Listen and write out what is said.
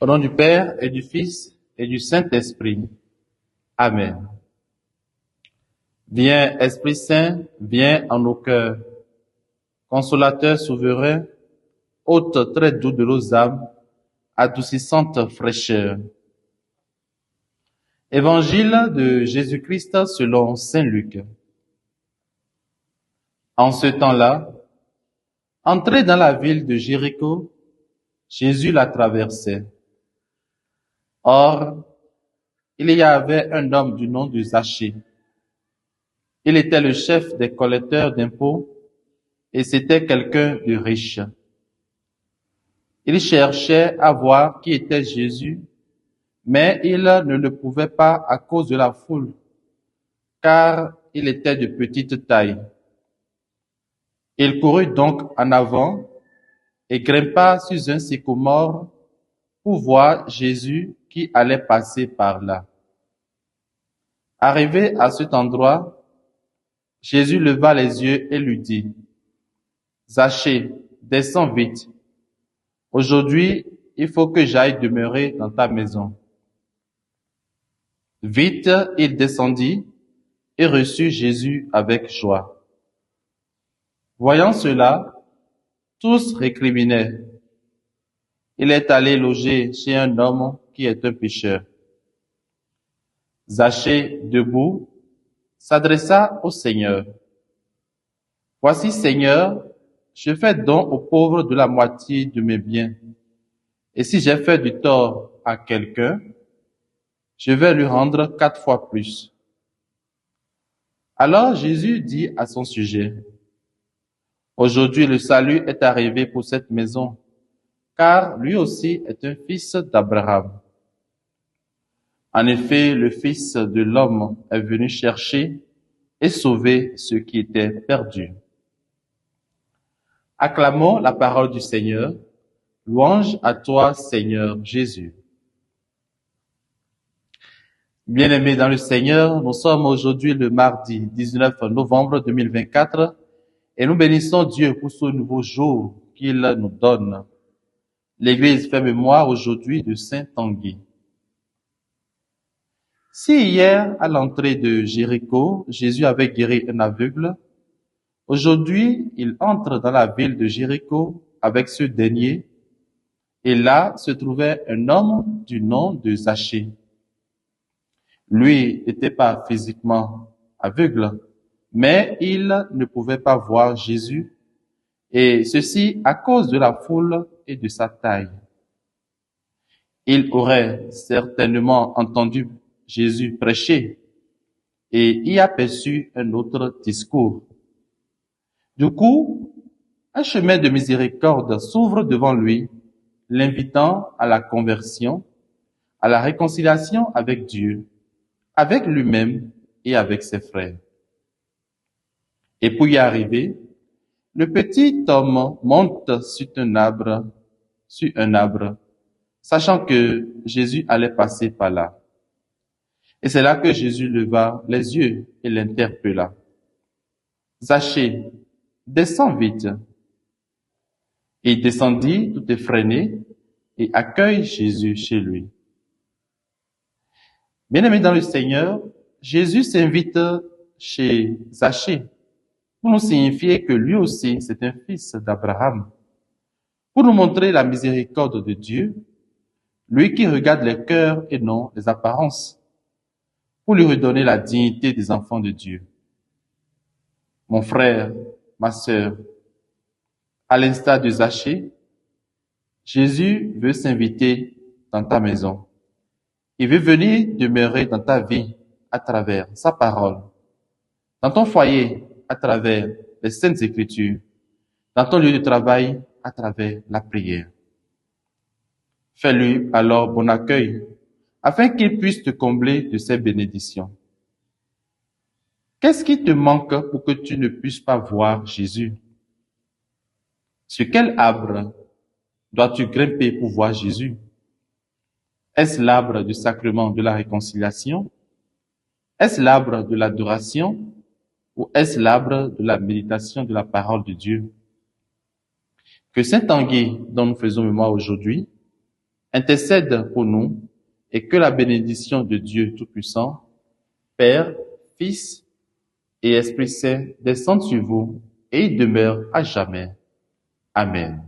Au nom du Père et du Fils et du Saint-Esprit. Amen. Viens, Esprit Saint, viens en nos cœurs. Consolateur souverain, hôte très doux de nos âmes, adoucissante fraîcheur. Évangile de Jésus-Christ selon saint Luc. En ce temps-là, entré dans la ville de Jéricho, Jésus la traversait. Or, il y avait un homme du nom de Zachée. Il était le chef des collecteurs d'impôts et c'était quelqu'un de riche. Il cherchait à voir qui était Jésus, mais il ne le pouvait pas à cause de la foule, car il était de petite taille. Il courut donc en avant et grimpa sur un sycomore pour voir Jésus qui allait passer par là. Arrivé à cet endroit, Jésus leva les yeux et lui dit, « Zachée, descends vite. Aujourd'hui, il faut que j'aille demeurer dans ta maison. » Vite, il descendit et reçut Jésus avec joie. Voyant cela, tous récriminaient. Il est allé loger chez un homme qui est un pécheur. Zachée, debout, s'adressa au Seigneur. « Voici, Seigneur, je fais don aux pauvres de la moitié de mes biens. Et si j'ai fait du tort à quelqu'un, je vais lui rendre 4 fois plus. » Alors Jésus dit à son sujet, « Aujourd'hui le salut est arrivé pour cette maison, car lui aussi est un fils d'Abraham. En effet, le Fils de l'homme est venu chercher et sauver ceux qui étaient perdus. » Acclamons la parole du Seigneur. Louange à toi, Seigneur Jésus. Bien-aimés dans le Seigneur, nous sommes aujourd'hui le mardi 19 novembre 2024 et nous bénissons Dieu pour ce nouveau jour qu'il nous donne. L'Église fait mémoire aujourd'hui de Saint Tanguy. Si hier, à l'entrée de Jéricho, Jésus avait guéri un aveugle, aujourd'hui, il entre dans la ville de Jéricho avec ce dernier, et là se trouvait un homme du nom de Zachée. Lui n'était pas physiquement aveugle, mais il ne pouvait pas voir Jésus, et ceci à cause de la foule et de sa taille. Il aurait certainement entendu Jésus prêcher et y aperçu un autre discours. Du coup, un chemin de miséricorde s'ouvre devant lui, l'invitant à la conversion, à la réconciliation avec Dieu, avec lui-même et avec ses frères. Et pour y arriver, le petit homme monte sur un arbre, sachant que Jésus allait passer par là. Et c'est là que Jésus leva les yeux et l'interpella. « Zachée, descends vite. » Il descendit tout effréné et accueille Jésus chez lui. Bien-aimés dans le Seigneur, Jésus s'invite chez Zachée pour nous signifier que lui aussi c'est un fils d'Abraham, pour nous montrer la miséricorde de Dieu, lui qui regarde les cœurs et non les apparences, pour lui redonner la dignité des enfants de Dieu. Mon frère, ma sœur, à l'instar de Zachée, Jésus veut s'inviter dans ta maison. Il veut venir demeurer dans ta vie à travers sa parole, dans ton foyer à travers les saintes écritures, dans ton lieu de travail à travers la prière. Fais-lui alors bon accueil, afin qu'il puisse te combler de ses bénédictions. Qu'est-ce qui te manque pour que tu ne puisses pas voir Jésus? Sur quel arbre dois-tu grimper pour voir Jésus? Est-ce l'arbre du sacrement de la réconciliation? Est-ce l'arbre de l'adoration? Ou est-ce l'arbre de la méditation de la parole de Dieu? Que Saint Tanguy, dont nous faisons mémoire aujourd'hui, intercède pour nous et que la bénédiction de Dieu Tout-Puissant, Père, Fils et Esprit Saint descende sur vous et y demeure à jamais. Amen.